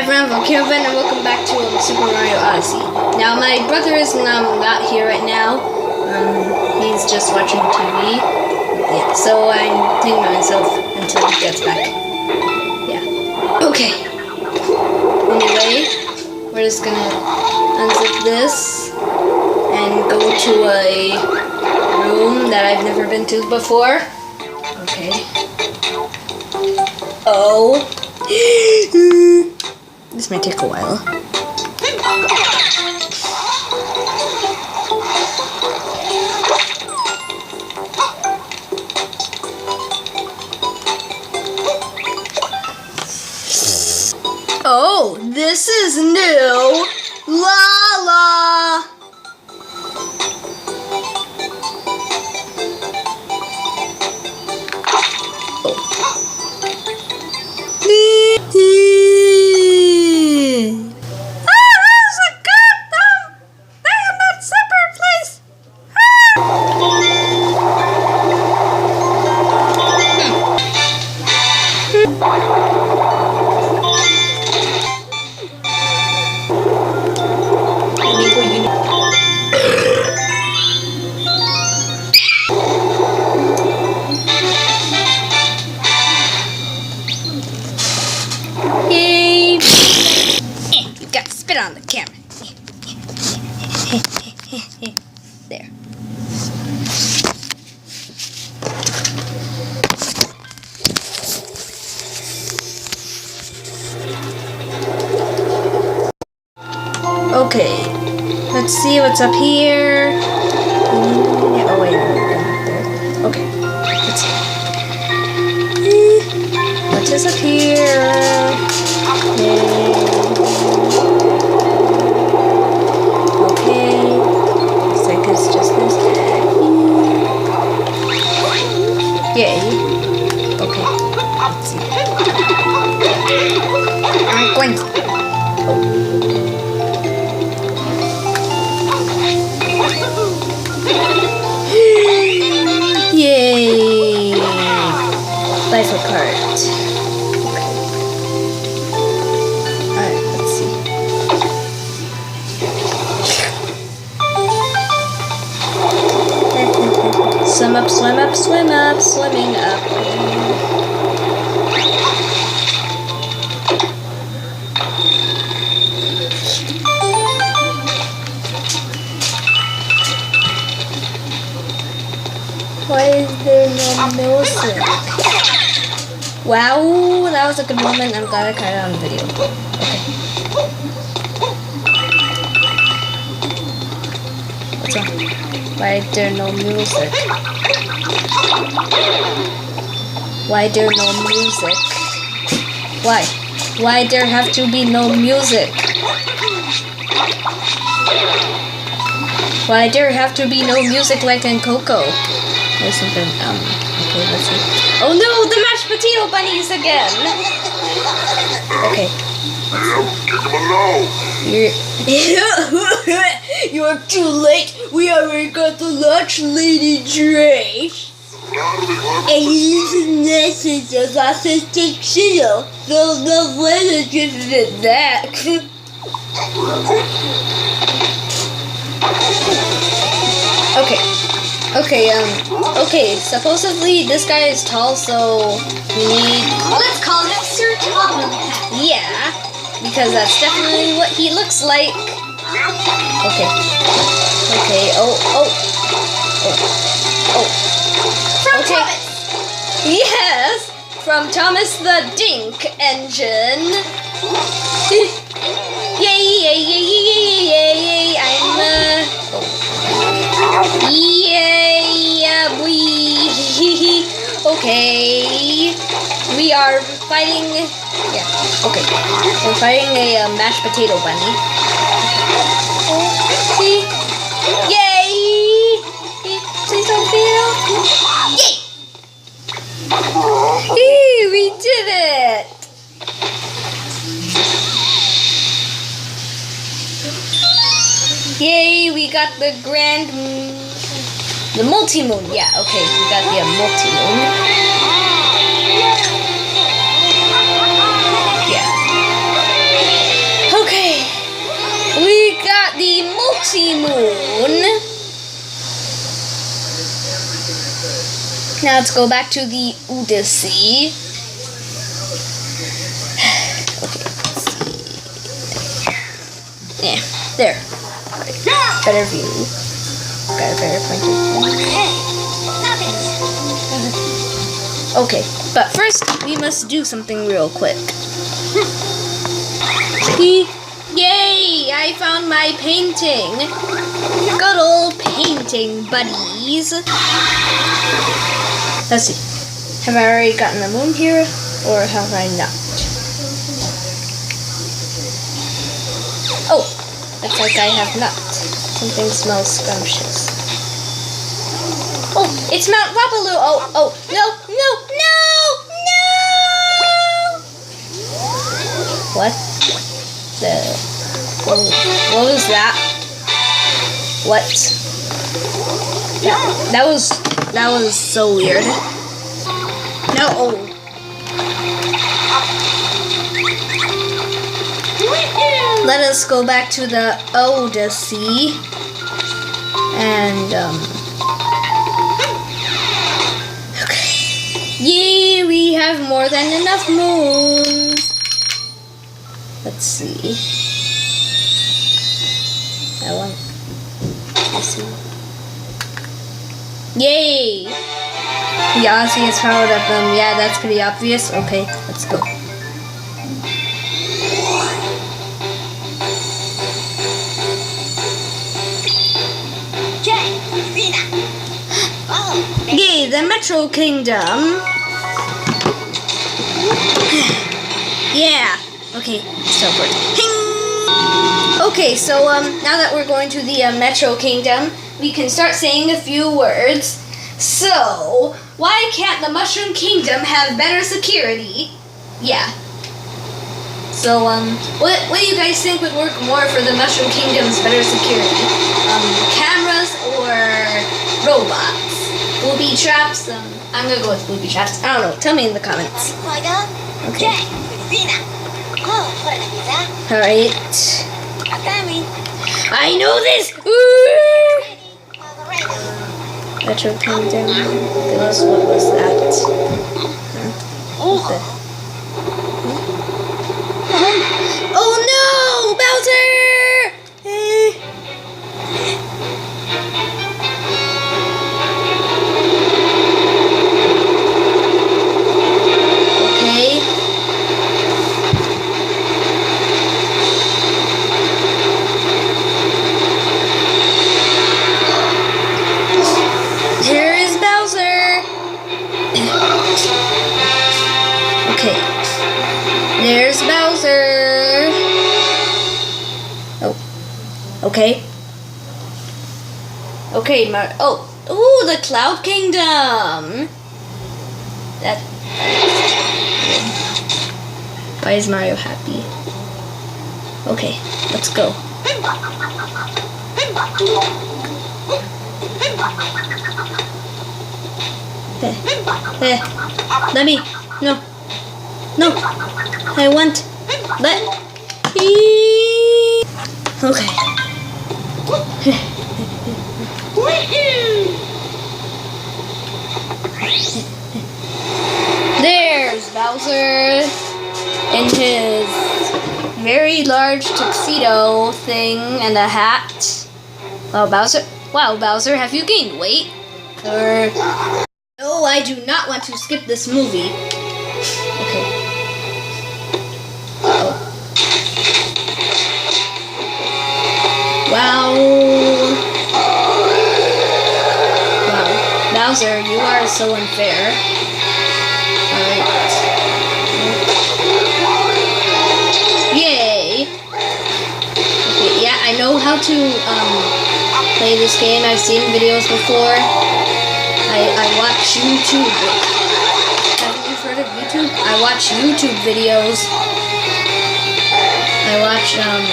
Hi everyone, I'm Kevin and welcome back to Super Mario Odyssey. Now my brother is not here right now. He's just watching TV. Yeah, so I'm taking myself until he gets back. Yeah. Okay. Anyway, we're just gonna unzip this and go to a room that I've never been to before. Okay. Oh. This may take a while. Oh, this is new! La la! On the camera. There. Okay. Let's see what's up here. Oh wait, there. Okay. Let's see. What is up here? It's just this. Yay. Okay. Let's see. I'm going to. Yay. Life cart. Swim up, swim up, swim up, swimming up. Why is there no music? Wow, that was a good moment. I'm glad I caught it on video. Okay. What's up? Why is there no music? Why there no music? Why? Why there have to be no music? Why there have to be no music like in Coco? There's something, okay, let's see. Oh no, the mashed potato bunnies again! Okay. You're too late. We already got the lunch, Lady Trace. And you message us autistic signal. So the weather just did that. Okay, supposedly this guy is tall, so we need... Let's call him Sir Tom. Yeah, because that's definitely what he looks like. Okay, oh. From Okay. Thomas. Yes, from Thomas the Dink Engine. Yay, I'm, yay, okay. We are fighting, yeah, okay. We're fighting a mashed potato bunny. Yay! Please don't fail. Yay! We did it! Yay, we got the the multi-moon. Yeah, okay, we got the multi-moon. Yeah. Now let's go back to the Odyssey. Okay, let's see. Yeah, there. Right. Better view. Got a better point of view. Okay, but first we must do something real quick. Yay! I found my painting. Good old painting, buddies. Let's see. Have I already gotten the moon here, or have I not? Oh, looks like I have not. Something smells scrumptious. Oh, it's Mount Rapaloo. Oh, no. What? What was that? What? That was so weird. No. Let us go back to the Odyssey. And okay. Yay, we have more than enough moons. Let's see. Let's see. Yay! The Odyssey is powered up. Yeah, that's pretty obvious. Okay, let's go. Yay, the Metro Kingdom. Yeah. Okay, let's teleport. Okay, so now that we're going to the Metro Kingdom, we can start saying a few words. So, why can't the Mushroom Kingdom have better security? Yeah. So, what do you guys think would work more for the Mushroom Kingdom's better security? Cameras or robots? Booby traps? I'm gonna go with booby traps. I don't know. Tell me in the comments. Okay. Alright. I know this! Metro Kingdom. Goodness, what was that? What the? Oh no! Bowser! There's Bowser. Oh. Okay. Okay, ooh, the Cloud Kingdom. Why is Mario happy? Okay, let's go. Let me. No. I want. Okay. There's Bowser in his very large tuxedo thing and a hat. Wow, Bowser, have you gained weight? No, I do not want to skip this movie. Okay. Wow. Bowser, you are so unfair. Alright. Yay! Okay, yeah, I know how to play this game. I've seen videos before. I watch YouTube. Haven't you heard of YouTube? I watch YouTube videos. I watch YouTube.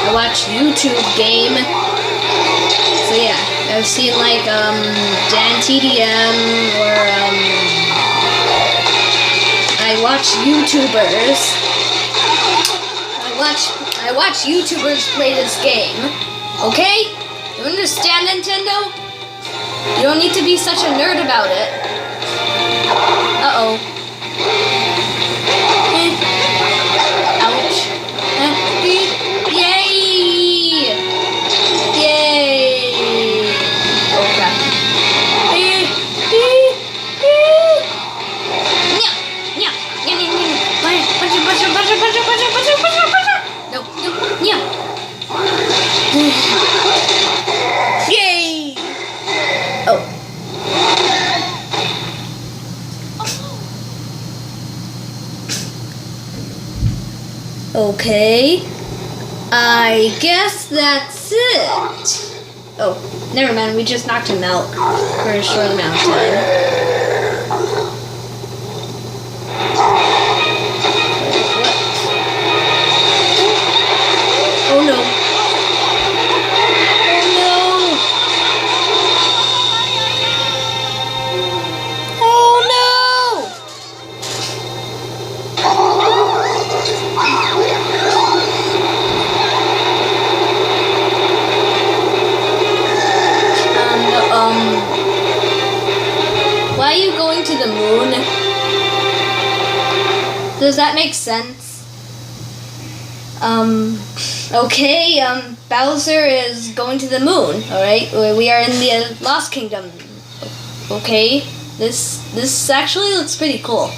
I watch YouTube game. So yeah, I've seen like Dan TDM or I watch YouTubers. I watch YouTubers play this game. Okay? You understand, Nintendo? You don't need to be such a nerd about it. Uh-oh. Ouch. Yay! Yay! Oh crap. No, yeah. Yay! Oh. Okay. I guess that's it. Oh, never mind. We just knocked him out for a short amount of time. Oh no. Oh no! Why are you going to the moon? Does that make sense? Okay, Bowser is going to the moon, alright? We are in the Lost Kingdom. Okay, this actually looks pretty cool.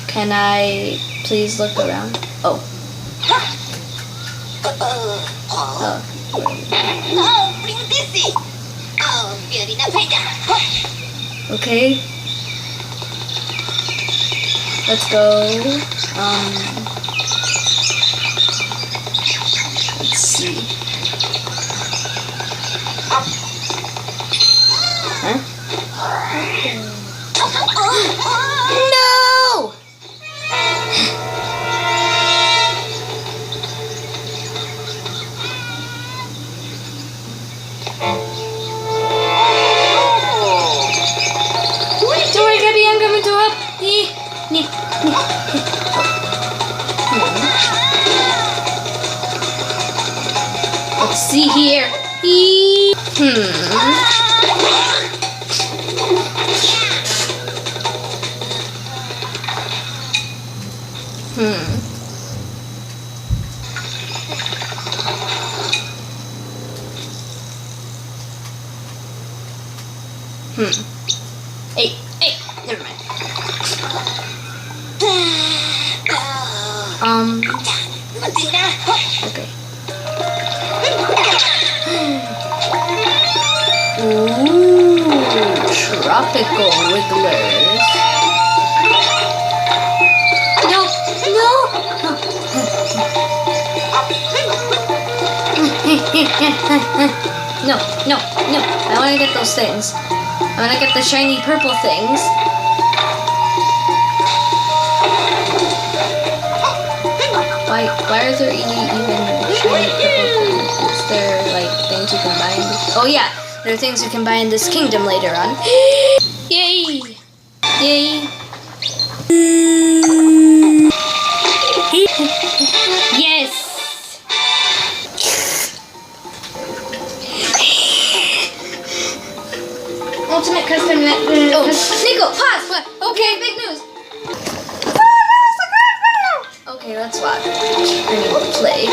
Can I please look around? Oh. Okay. Let's go. Let's see. Huh? No! Don't worry, Gabby, I'm coming to help. Let's see here. Hey, never mind. Okay. Ooh, tropical wigglers. No. I want to get those things. I want to get the shiny purple things. Why are there even shiny purple things? Is there like things you can buy in this? Oh yeah, there are things you can buy in this kingdom later on. Yay! Yay! Yes! Ultimate custom. Oh, Nico, pause. What? Okay, big news. Okay, let's watch. I mean, play.